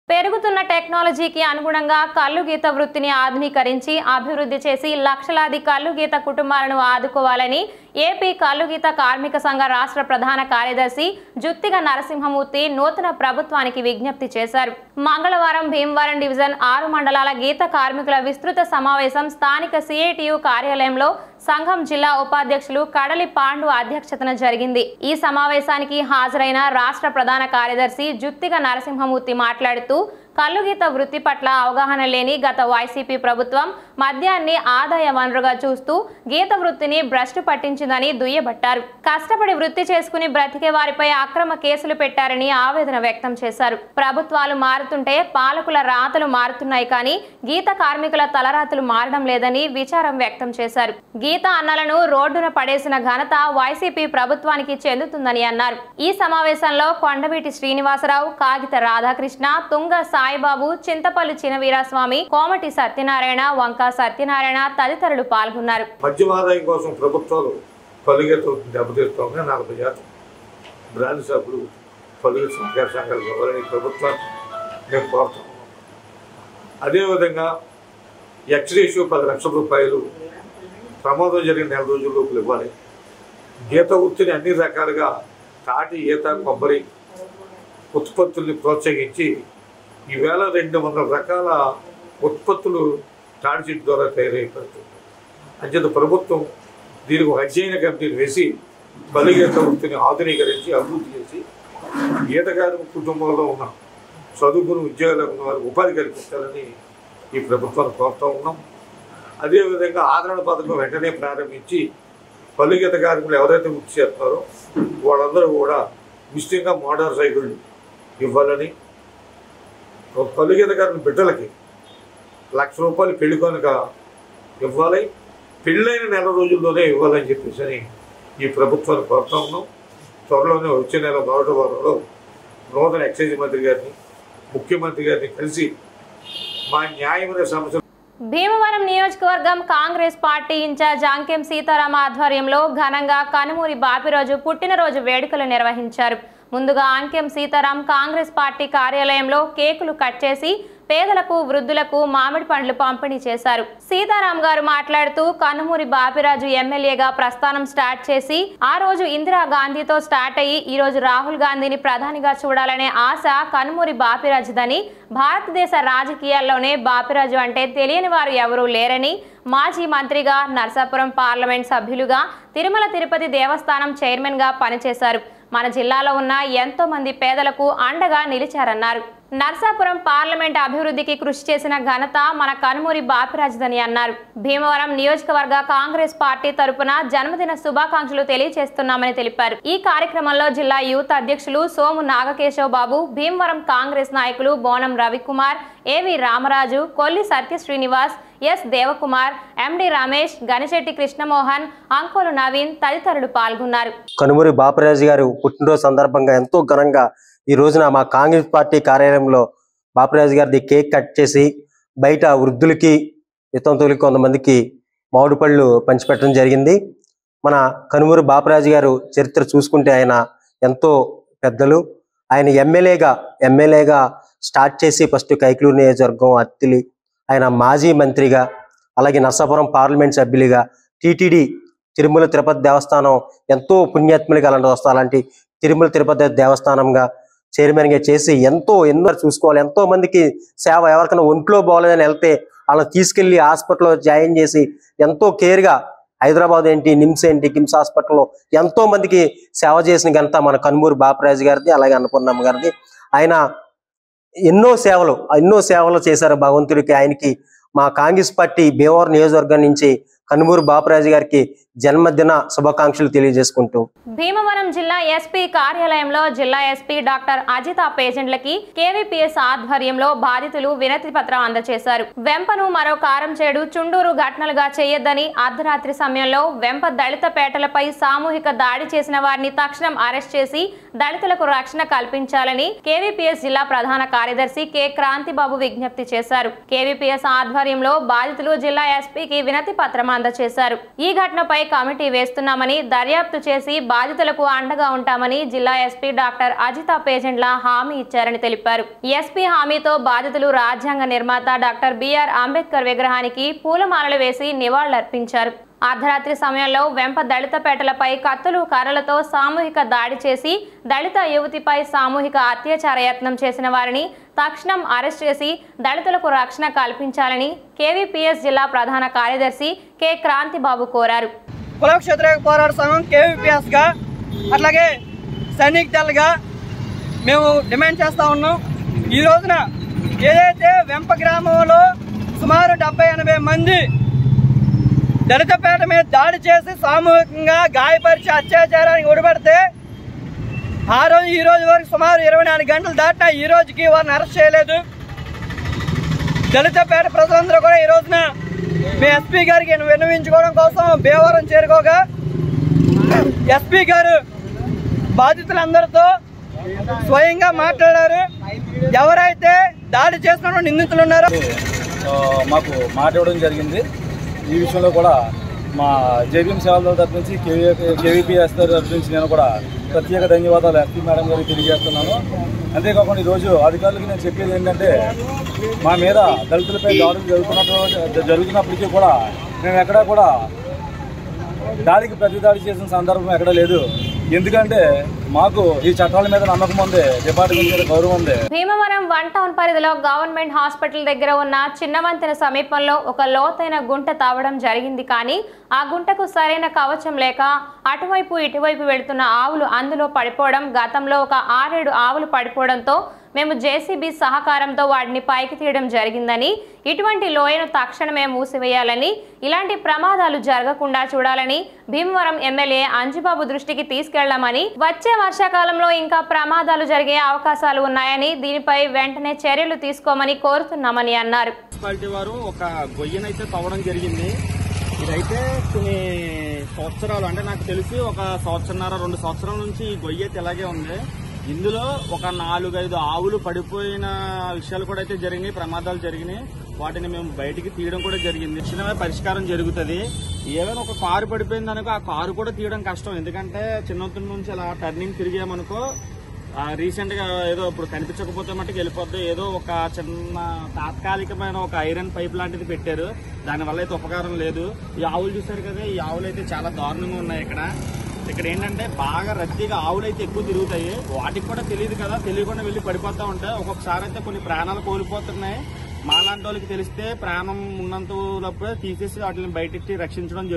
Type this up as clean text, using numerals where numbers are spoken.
పెరుగుతున్న టెక్నాలజీకి అనుగుణంగా కల్లుగీత వృత్తిని ఆధునీకరించి అభివృద్ధి చేసి లక్షలాది కల్లుగీత కుటుంబాలను ఆదుకోవాలని ఏపీ కల్లుగీత కార్మిక సంఘ రాష్ట్ర ప్రధాన కార్యదర్శి జుత్తిగ నరసింహమూర్తి నూతన ప్రభుత్వానికి విజ్ఞప్తి చేశారు. మంగళవారం భీమవరం డివిజన్ 6 మండలాల గీత కార్మికుల విస్తృత సమావేశం స్థానిక సిఐటియు కార్యాలయంలో సంఘం జిల్లా ఉపాధ్యక్షులు కడలి పాండు అధ్యక్షతన జరిగింది. ఈ సమావేశానికి హాజరైన రాష్ట్ర ప్రధాన కార్యదర్శి జుత్తిగ నరసింహమూర్తి మాట్లాడుతూ కల్లుగీత వృత్తి పట్ల అవగాహన లేని గత వైసీపీ ప్రభుత్వం మద్యాన్ని ఆదాయ వనరుగా చూస్తూ గీత వృత్తిని భ్రష్టు పట్టించిందని దుయ్యబట్టారు. కష్టపడి వృత్తి చేసుకుని బ్రతికే వారిపై అక్రమ కేసులు పెట్టారని ఆవేదన వ్యక్తం చేశారు. ప్రభుత్వాలు మారుతుంటే పాలకుల రాతలు మారుతున్నాయి కానీ గీత కార్మికుల తలరాతలు మారడం లేదని విచారం వ్యక్తం చేశారు. గీత అన్నలను రోడ్డున పడేసిన ఘనత వైసీపీ ప్రభుత్వానికి చెందుతుందని అన్నారు. ఈ సమావేశంలో కొండవీటి శ్రీనివాసరావు, కాగిత రాధాకృష్ణ, తుంగ సాయిబాబు, చింతపల్లి చినవీరస్వామి, కోమటి సత్యనారాయణ, వంక సత్యనారాయణ తదితరులు పాల్గొన్నారు. మద్యం ఆదాయం కోసం ప్రభుత్వాలు కల్లుగీత దెబ్బతీస్తోంది. 40 శాతం బ్రాండ్ షాపులు కల్లుగీత సహకార సంఘాలు ఇవ్వాలని ప్రభుత్వాన్ని మేము కోరుతాం. అదేవిధంగా ఎక్స్రేషియో 10 లక్షల రూపాయలు ప్రమాదం జరిగిన 4 రోజుల లోపల ఇవ్వాలి. గీత వృత్తిని అన్ని రకాలుగా తాటి, ఈత, కొబ్బరి ఉత్పత్తుల్ని ప్రోత్సహించి ఈవేళ 200 రకాల ఉత్పత్తులు తాడి చెట్టు ద్వారా తయారైపోతుంది. అంచేత ప్రభుత్వం దీనికి ఒక అధ్యయన కమిటీని వేసి కల్లుగీత వృత్తిని ఆధునీకరించి అభివృద్ధి చేసి గీతకారు కుటుంబంలో ఉన్న చదువుకుని ఉద్యోగాలు ఉన్న వారికి ఉపాధి కల్పించాలని ఈ ప్రభుత్వాన్ని కోరుతూ ఉన్నాం. అదేవిధంగా ఆదరణ పథకం వెంటనే ప్రారంభించి కల్లుగీత కార్మికులు ఎవరైతే వృత్తి చేస్తున్నారో వాళ్ళందరూ కూడా ఉచితంగా మోటార్ సైకిళ్ళు ఇవ్వాలని, కల్లుగీత కార్మికుల బిడ్డలకి 1,00,000 రూపాయలు పెళ్లి కనుక ఇవ్వాలి, పెళ్ళైన 4 రోజుల్లోనే ఇవ్వాలని చెప్పేసి ఈ ప్రభుత్వాన్ని కోరుతా ఉన్నాం. త్వరలోనే వచ్చే నెల 1వ వారంలో నూతన ఎక్సైజ్ మంత్రి గారిని, ముఖ్యమంత్రి గారిని కలిసి మా న్యాయమైన సమస్యలు. భీమవరం నియోజకవర్గం కాంగ్రెస్ పార్టీ ఇన్ఛార్జ్ అంకెం సీతారామ ఆధ్వర్యంలో ఘనంగా కనుమూరి బాపిరాజు పుట్టినరోజు వేడుకలు నిర్వహించారు. ముందుగా అంకెం సీతారాం కాంగ్రెస్ పార్టీ కార్యాలయంలో కేకులు కట్ చేసి పేదలకు, వృద్ధులకు మామిడి పండ్లు పంపిణీ చేశారు. సీతారాం గారు మాట్లాడుతూ కనుమూరి బాపిరాజు ఎమ్మెల్యేగా ప్రస్థానం స్టార్ట్ చేసి ఆ రోజు ఇందిరాగాంధీతో స్టార్ట్ అయ్యి ఈ రోజు రాహుల్ గాంధీని ప్రధానిగా చూడాలనే ఆశ కనుమూరి బాపిరాజుదని, భారతదేశ రాజకీయాల్లోనే బాపిరాజు అంటే తెలియని వారు ఎవరూ లేరని, మాజీ మంత్రిగా, నర్సాపురం పార్లమెంట్ సభ్యులుగా, తిరుమల తిరుపతి దేవస్థానం చైర్మన్గా పనిచేశారు. మన జిల్లాలో ఉన్న ఎంతో మంది పేదలకు అండగా నిలిచారన్నారు. నర్సాపురం పార్లమెంట్ అభివృద్ధికి కృషి చేసిన ఘనత మన కనుమూరి బాపిరాజుదని అన్నారు. భీమవరం నియోజకవర్గ కాంగ్రెస్ పార్టీ తరపున జన్మదిన శుభాకాంక్షలు తెలియజేస్తున్నామని తెలిపారు. ఈ కార్యక్రమంలో జిల్లా యూత్ అధ్యక్షులు సోము నాగకేశవ్ బాబు, భీమవరం కాంగ్రెస్ నాయకులు బోనం రవికుమార్, ఏవి రామరాజు, కొల్లి సత్య శ్రీనివాస్, ఎస్ దేవకుమార్, ఎండి రమేష్, గణశెట్టి కృష్ణమోహన్, అంకోలు నవీన్ తదితరులు పాల్గొన్నారు. కనుమూరి బాపిరాజు గారు పుట్టినరోజు సందర్భంగా ఎంతో ఘనంగా ఈ రోజున మా కాంగ్రెస్ పార్టీ కార్యాలయంలో బాపిరాజు గారిది కేక్ కట్ చేసి బయట వృద్ధులకి, వితంతువులకి, కొంతమందికి మామిడి పళ్ళు పంచిపెట్టడం జరిగింది. మన కనుమూరి బాపిరాజు గారు చరిత్ర చూసుకుంటే ఆయన ఎంతో పెద్దలు. ఆయన ఎమ్మెల్యేగా స్టార్ట్ చేసి ఫస్ట్ కైకలూరు నియోజకవర్గం అత్తిలి, ఆయన మాజీ మంత్రిగా, అలాగే నర్సాపురం పార్లమెంట్ సభ్యులుగా, టీటీడీ తిరుమల తిరుపతి దేవస్థానం ఎంతో పుణ్యాత్ములుగా అలాంటి తిరుమల తిరుపతి దేవస్థానంగా చైర్మన్గా చేసి ఎన్నో చూసుకోవాలి. ఎంతో మందికి సేవ, ఎవరికైనా ఒంట్లో బాగోలేదని వెళ్తే అలా తీసుకెళ్లి హాస్పిటల్లో జాయిన్ చేసి ఎంతో కేర్గా, హైదరాబాద్ ఏంటి, నిమ్స్ ఏంటి, కిమ్స్ హాస్పిటల్లో ఎంతో మందికి సేవ చేసిన ఘనత మన కనుమూరి బాపిరాజు గారిది, అలాగే అన్నపూర్ణమ్మ గారిది. ఆయన ఎన్నో సేవలు చేశారు భగవంతుడికి. ఆయనకి మా కాంగ్రెస్ పార్టీ భీమవరం నియోజకవర్గం నుంచి కనుమూరి బాపిరాజు గారికి జన్మదిన శుభాకాంక్షలు తెలియజేసుకుంటూ భీమవరం జిల్లా ఎస్పీ కార్యాలయంలో జిల్లా ఎస్పీ డాక్టర్ అజిత పేషెంట్లకి కేవీపీఎస్ ఆధ్వర్యంలో బాధితులు వినతి పత్రం అందజేశారు. వెంపను మరో కారం చేడు, చుండూరు ఘటనలుగా చేయొద్దని, అర్ధరాత్రి సమయంలో వెంప దళిత పేటలపై సామూహిక దాడి చేసిన వారిని తక్షణం అరెస్ట్ చేసి దళితులకు రక్షణ కల్పించాలని కేవీపీఎస్ జిల్లా ప్రధాన కార్యదర్శి కె క్రాంతిబాబు విజ్ఞప్తి చేశారు. కేవీపీఎస్ ఆధ్వర్యంలో బాధితులు జిల్లా ఎస్పీకి వినతి పత్రం అందజేశారు. ఈ ఘటనపై కమిటీ వేస్తున్నామని, దర్యాప్తు చేసి బాధితులకు అండగా ఉంటామని జిల్లా ఎస్పీ డాక్టర్ అజితా పేజెంట్ల హామీ ఇచ్చారని తెలిపారు. ఎస్పీ హామీతో బాధితులు రాజ్యాంగ నిర్మాత డాక్టర్ బిఆర్ అంబేద్కర్ విగ్రహానికి పూలమాలలు వేసి నివాళులర్పించారు. అర్ధరాత్రి సమయంలో వెంప దళితపేటలపై కత్తులు కర్రలతో సామూహిక దాడి చేసి దళిత యువతిపై సామూహిక అత్యాచార యత్నం చేసిన వారిని తక్షణం అరెస్ట్ చేసి దళితులకు రక్షణ కల్పించాలని కేవీపీఎస్ జిల్లా ప్రధాన కార్యదర్శి కె క్రాంతిబాబు కోరారు. కులక్ష వ్యతిరేక పోరాట సంఘం కేవీపీఎస్ గా అట్లాగే సైనిక్ దళగా మేము డిమాండ్ చేస్తా ఉన్నాం. ఈ రోజున ఏదైతే వెంప గ్రామంలో సుమారు 70-80 మంది దళితపేట మీద దాడి చేసి సామూహికంగా గాయపరిచి అత్యాచారానికి ఒడిపడితే ఆ రోజు ఈ రోజు వరకు సుమారు 24 గంటలు దాటినా ఈ రోజుకి వారిని అరెస్ట్ చేయలేదు. దళితపేట ప్రజలందరూ కూడా ఈ రోజున మీ ఎస్పీ గారికి విన్నవించుకోవడం కోసం భీమవరం చేరుకోగా ఎస్పీ గారు బాధితులందరితో స్వయంగా మాట్లాడారు. ఎవరైతే దాడి చేసిన నిందితులు ఉన్నారో మాకు మాట ఇవ్వడం జరిగింది. ఈ విషయంలో కూడా మా జేబీఎం సేవల తరఫు నుంచి కేవీపీఎస్ తరఫు నుంచి నేను కూడా ప్రత్యేక ధన్యవాదాలు ఎస్పీ మేడం గారికి తెలియజేస్తున్నాను. అంతేకాకుండా ఈరోజు అధికారులకు నేను చెప్పేది ఏంటంటే, మా మీద దళితులపై దాడులు జరుగుతున్నప్పటికీ కూడా మేము ఎక్కడా కూడా దాడికి ప్రతిదాడి చేసిన సందర్భం ఎక్కడా లేదు. ఎందుకంటే మాకు ఈ చట్టాల మీద నమ్మకం ఉంది, డిపార్ట్మెంట్ మీద గౌరవం ఉంది. భీమవరం 1 టౌన్ పరిధిలో గవర్నమెంట్ హాస్పిటల్ దగ్గర ఉన్న చిన్న వంతెన సమీపంలో ఒక లోతైన గుంట తవ్వడం జరిగింది. కానీ ఆ గుంటకు సరైన కవచం లేక అటువైపు ఇటువైపు వెళుతున్న ఆవులు అందులో పడిపోవడం, గతంలో ఒక 6-7 ఆవులు పడిపోవడంతో మేము జేసీబీ సహకారంతో వాటిని పైకి తీయడం జరిగిందని, ఇటువంటి లోయను తక్షణమే మూసివేయాలని, ఇలాంటి ప్రమాదాలు జరగకుండా చూడాలని భీమవరం ఎమ్మెల్యే అంజిబాబు దృష్టికి తీసుకెళ్లామని, వచ్చే వర్షాకాలంలో ఇంకా ప్రమాదాలు జరిగే అవకాశాలు ఉన్నాయని, దీనిపై వెంటనే చర్యలు తీసుకోమని కోరుతున్నామని అన్నారు. మున్సిపాలిటీ వారు ఒక గొయ్యనైతే తవ్వడం జరిగింది. ఇదైతే కొన్ని సంవత్సరాలు, అంటే నాకు తెలిసి ఒక 1.5-2 సంవత్సరాల నుంచి ఈ గొయ్య అయితే ఇలాగే ఉంది. ఇందులో ఒక 4-5 ఆవులు పడిపోయిన విషయాలు కూడా అయితే జరిగినాయి, ప్రమాదాలు జరిగినాయి. వాటిని మేము బయటికి తీయడం కూడా జరిగింది. చిన్నమే పరిష్కారం జరుగుతుంది. ఏదైనా ఒక కారు పడిపోయింది అనుకో, ఆ కారు కూడా తీయడం కష్టం. ఎందుకంటే చిన్నతనం నుంచి అలా టర్నింగ్ తిరిగామనుకో, రీసెంట్ గా ఏదో ఇప్పుడు కనిపించకపోతే మట్టుకు వెళ్ళిపోద్ది. ఏదో ఒక చిన్న తాత్కాలికమైన ఒక ఐరన్ పైప్ లాంటిది పెట్టారు, దానివల్ల అయితే ఉపకారం లేదు. ఈ ఆవులు చూసారు కదా, ఈ ఆవులు అయితే చాలా దారుణంగా ఉన్నాయి. ఇక్కడ ఏంటంటే బాగా రద్దీగా ఆవులు అయితే ఎక్కువ తిరుగుతాయి. వాటికి కూడా తెలియదు కదా, తెలియకుండా వెళ్ళి పడిపోతా ఉంటాయి. ఒక్కొక్కసారి అయితే కొన్ని ప్రాణాలు కోల్పోతున్నాయి. మాలాంటి వాళ్ళకి తెలిస్తే ప్రాణం ఉన్నంత తీసేసి వాటిని బయటికి రక్షించడం జరుగుతుంది.